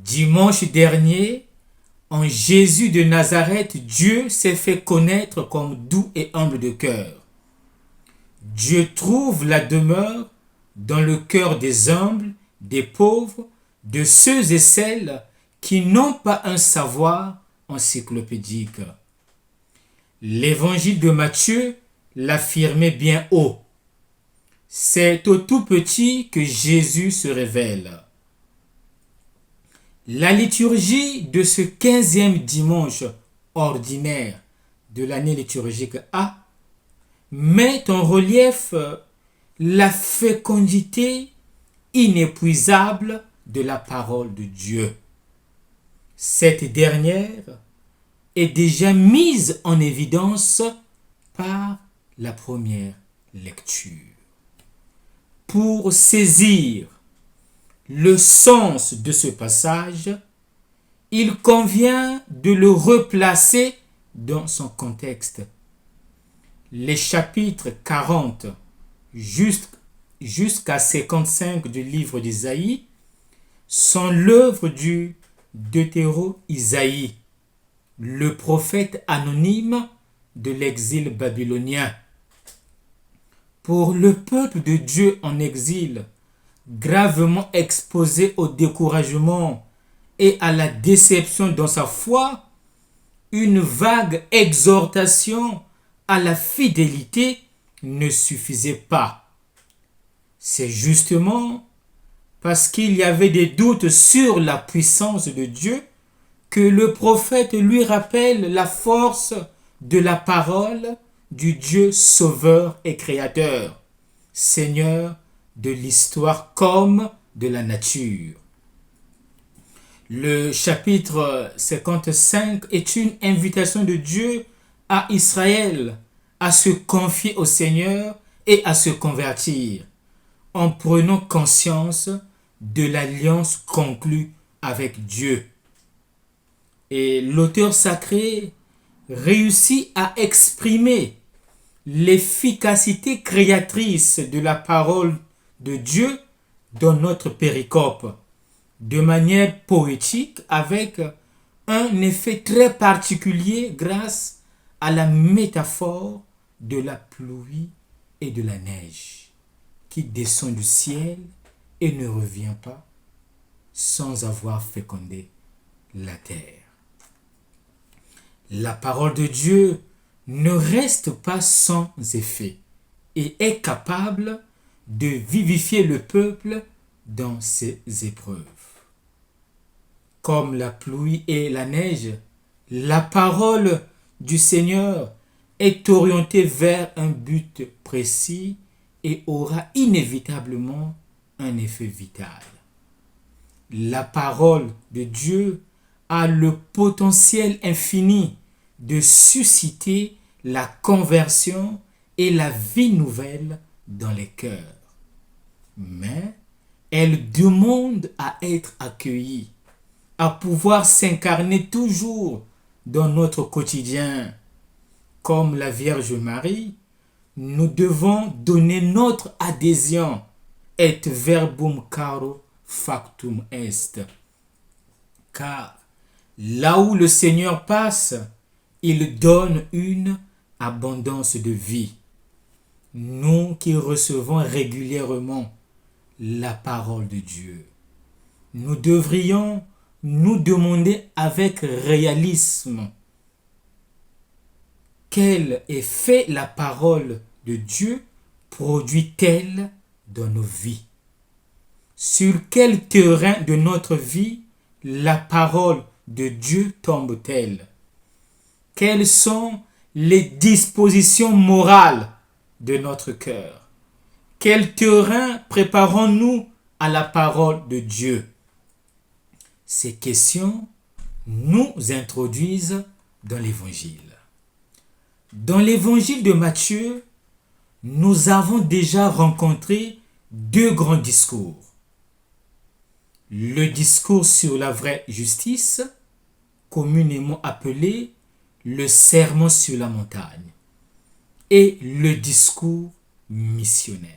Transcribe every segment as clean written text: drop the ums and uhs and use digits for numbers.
Dimanche dernier, en Jésus de Nazareth, Dieu s'est fait connaître comme doux et humble de cœur. Dieu trouve la demeure dans le cœur des humbles, des pauvres, de ceux et celles qui n'ont pas un savoir encyclopédique. L'évangile de Matthieu l'affirmait bien haut. C'est au tout petit que Jésus se révèle. La liturgie de ce 15e dimanche ordinaire de l'année liturgique A met en relief la fécondité inépuisable de la parole de Dieu. Cette dernière est déjà mise en évidence par la première lecture. Pour saisir le sens de ce passage, il convient de le replacer dans son contexte. Les chapitres 40 jusqu'à 55 du livre d'Isaïe sont l'œuvre du Deutéro-Isaïe, le prophète anonyme de l'exil babylonien. Pour le peuple de Dieu en exil, gravement exposé au découragement et à la déception dans sa foi, une vague exhortation à la fidélité ne suffisait pas. C'est justement parce qu'il y avait des doutes sur la puissance de Dieu que le prophète lui rappelle la force de la parole du Dieu sauveur et créateur, Seigneur de l'histoire comme de la nature. Le chapitre 55 est une invitation de Dieu à Israël à se confier au Seigneur et à se convertir en prenant conscience de l'alliance conclue avec Dieu. Et l'auteur sacré réussit à exprimer l'efficacité créatrice de la parole de Dieu dans notre péricope de manière poétique avec un effet très particulier grâce à la métaphore de la pluie et de la neige qui descend du ciel et ne revient pas sans avoir fécondé la terre. La parole de Dieu ne reste pas sans effet et est capable de vivifier le peuple dans ses épreuves. Comme la pluie et la neige, la parole du Seigneur est orientée vers un but précis et aura inévitablement un effet vital. La parole de Dieu a le potentiel infini de susciter la conversion et la vie nouvelle dans les cœurs. Mais elle demande à être accueillie, à pouvoir s'incarner toujours dans notre quotidien. Comme la Vierge Marie, nous devons donner notre adhésion. Et verbum caro factum est. Car là où le Seigneur passe, il donne une abondance de vie. Nous qui recevons régulièrement la parole de Dieu, nous devrions nous demander avec réalisme quel effet la parole de Dieu produit-elle dans nos vies? Sur quel terrain de notre vie la parole de Dieu tombe-t-elle? Quelles sont les dispositions morales de notre cœur? Quel terrain préparons-nous à la parole de Dieu? Ces questions nous introduisent dans l'Évangile. Dans l'Évangile de Matthieu, nous avons déjà rencontré deux grands discours. Le discours sur la vraie justice, communément appelé le sermon sur la montagne, et le discours missionnaire.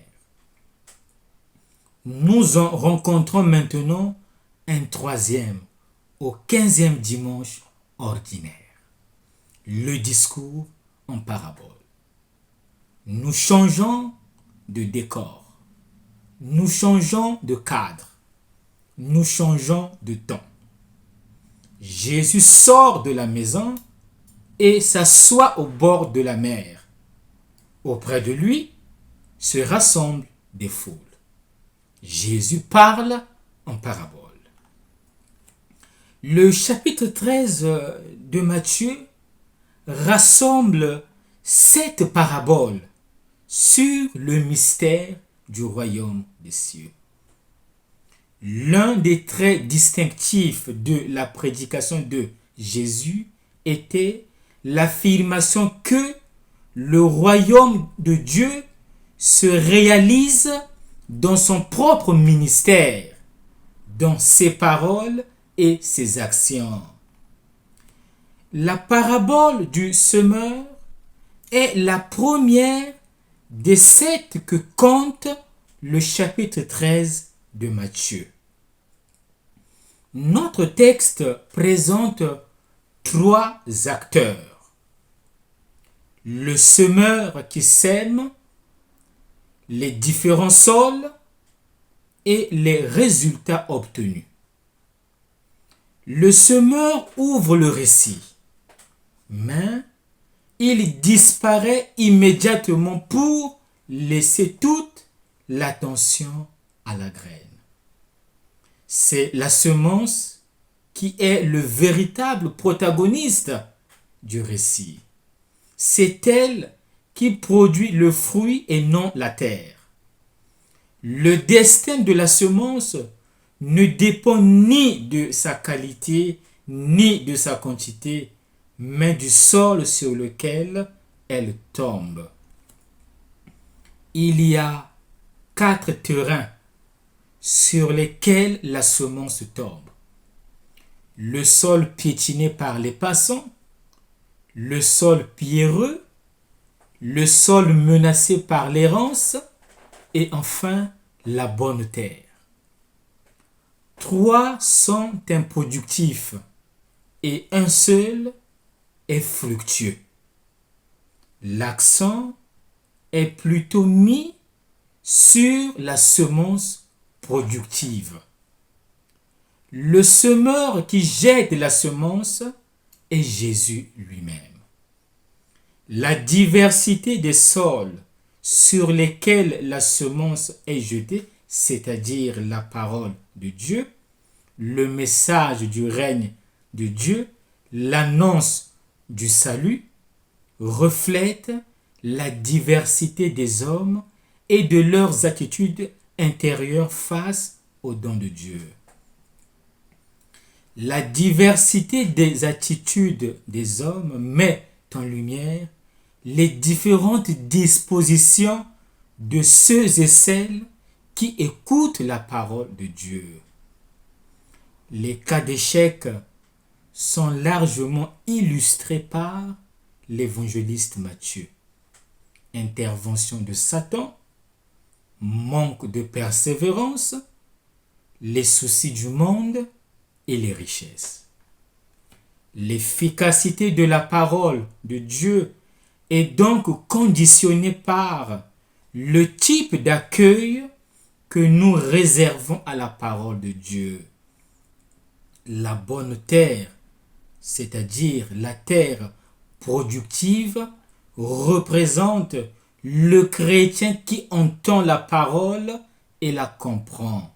Nous en rencontrons maintenant un troisième au 15e dimanche ordinaire. Le discours en parabole. Nous changeons de décor. Nous changeons de cadre. Nous changeons de temps. Jésus sort de la maison et s'assoit au bord de la mer. Auprès de lui se rassemblent des foules. Jésus parle en parabole. Le chapitre 13 de Matthieu rassemble 7 paraboles sur le mystère du royaume des cieux. L'un des traits distinctifs de la prédication de Jésus était l'affirmation que le royaume de Dieu se réalise dans son propre ministère, dans ses paroles et ses actions. La parabole du semeur est la première des 7 que compte le chapitre 13 de Matthieu. Notre texte présente 3 acteurs. Le semeur qui sème, les différents sols et les résultats obtenus. Le semeur ouvre le récit, mais il disparaît immédiatement pour laisser toute l'attention à la graine. C'est la semence qui est le véritable protagoniste du récit. C'est elle qui produit le fruit et non la terre. Le destin de la semence ne dépend ni de sa qualité ni de sa quantité, mais du sol sur lequel elle tombe. Il y a 4 terrains sur lesquels la semence tombe. Le sol piétiné par les passants, le sol pierreux, le sol menacé par l'errance et enfin la bonne terre. 3 sont improductifs et un seul est fructueux. L'accent est plutôt mis sur la semence productive. Le semeur qui jette la semence est Jésus lui-même. La diversité des sols sur lesquels la semence est jetée, c'est-à-dire la parole de Dieu, le message du règne de Dieu, l'annonce du salut, reflète la diversité des hommes et de leurs attitudes intérieures face aux dons de Dieu. La diversité des attitudes des hommes met en lumière les différentes dispositions de ceux et celles qui écoutent la parole de Dieu. Les cas d'échec sont largement illustrés par l'évangéliste Matthieu. Intervention de Satan, manque de persévérance, les soucis du monde et les richesses. L'efficacité de la parole de Dieu est donc conditionnée par le type d'accueil que nous réservons à la parole de Dieu. La bonne terre, c'est-à-dire la terre productive, représente le chrétien qui entend la parole et la comprend,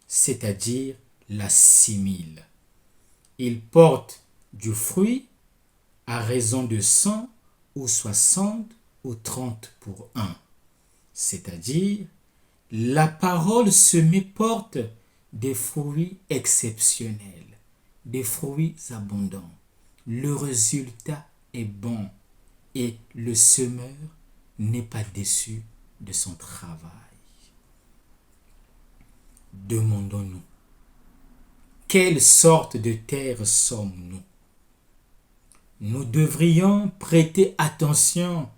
c'est-à-dire l'assimile. Il porte du fruit à raison de 100 ou 60 ou 30 pour 1, c'est-à-dire la parole semée porte des fruits exceptionnels, des fruits abondants. Le résultat est bon et le semeur n'est pas déçu de son travail. Demandons-nous, quelle sorte de terre sommes-nous? Nous devrions prêter attention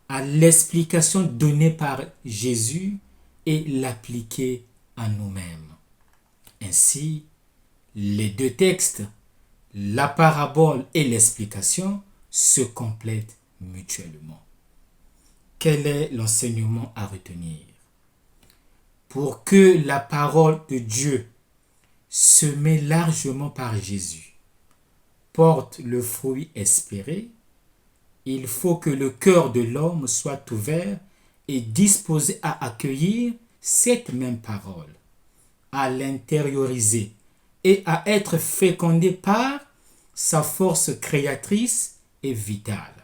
à l'explication donnée par Jésus et l'appliquer à nous-mêmes. Ainsi, Les deux textes, la parabole et l'explication, se complètent mutuellement. Quel est l'enseignement à retenir? Pour que la parole de Dieu, semée largement par Jésus, porte le fruit espéré, il faut que le cœur de l'homme soit ouvert et disposé à accueillir cette même parole, à l'intérioriser et à être fécondé par sa force créatrice et vitale.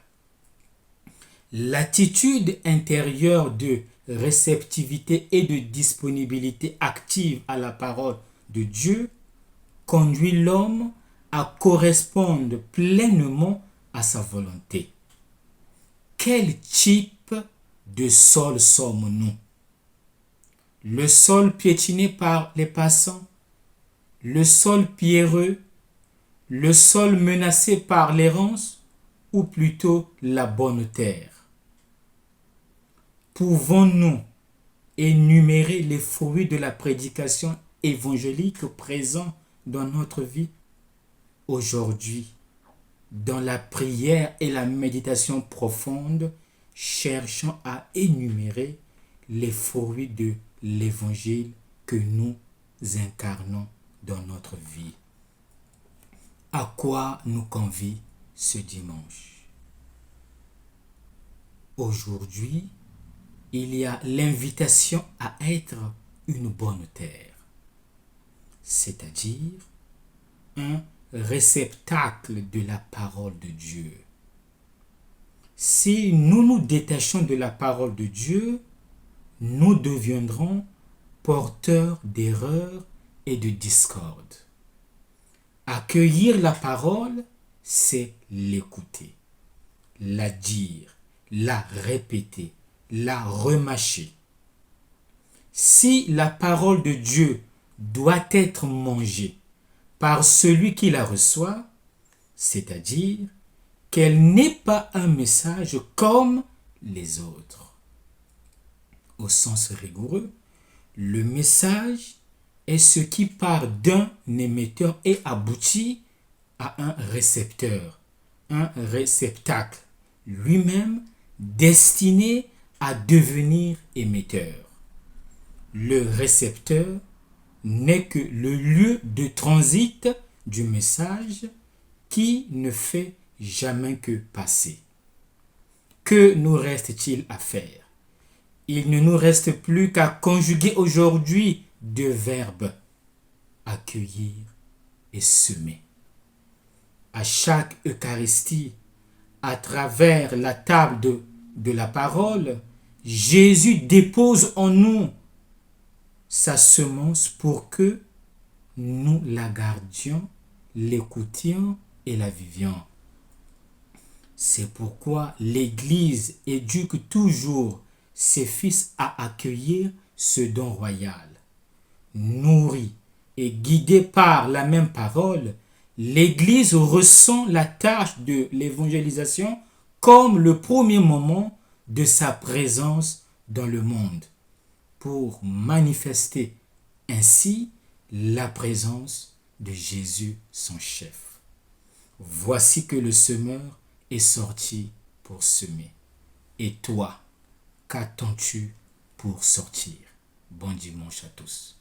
L'attitude intérieure de réceptivité et de disponibilité active à la parole de Dieu conduit l'homme à correspondre pleinement à sa volonté. Quel type de sol sommes-nous? Le sol piétiné par les passants, le sol pierreux, le sol menacé par l'errance ou plutôt la bonne terre? Pouvons-nous énumérer les fruits de la prédication évangélique présents dans notre vie? Aujourd'hui, dans la prière et la méditation profonde, cherchons à énumérer les fruits de l'évangile que nous incarnons dans notre vie. À quoi nous convie ce dimanche? Aujourd'hui, il y a l'invitation à être une bonne terre, c'est-à-dire un réceptacle de la parole de Dieu. Si nous nous détachons de la parole de Dieu, nous deviendrons porteurs d'erreurs et de discorde. Accueillir la parole, c'est l'écouter, la dire, la répéter, la remâcher. Si la parole de Dieu doit être mangée par celui qui la reçoit, c'est-à-dire qu'elle n'est pas un message comme les autres. Au sens rigoureux, le message est ce qui part d'un émetteur et aboutit à un récepteur, un réceptacle, lui-même destiné à devenir émetteur. Le récepteur n'est que le lieu de transit du message qui ne fait jamais que passer. Que nous reste-t-il à faire? Il ne nous reste plus qu'à conjuguer aujourd'hui deux verbes, accueillir et semer. À chaque Eucharistie, à travers la table de la parole, Jésus dépose en nous sa semence pour que nous la gardions, l'écoutions et la vivions. C'est pourquoi l'Église éduque toujours ses fils à accueillir ce don royal. Nourrie et guidée par la même parole, l'Église ressent la tâche de l'évangélisation comme le premier moment de sa présence dans le monde, pour manifester ainsi la présence de Jésus, son chef. Voici que le semeur est sorti pour semer. Et toi, qu'attends-tu pour sortir? Bon dimanche à tous.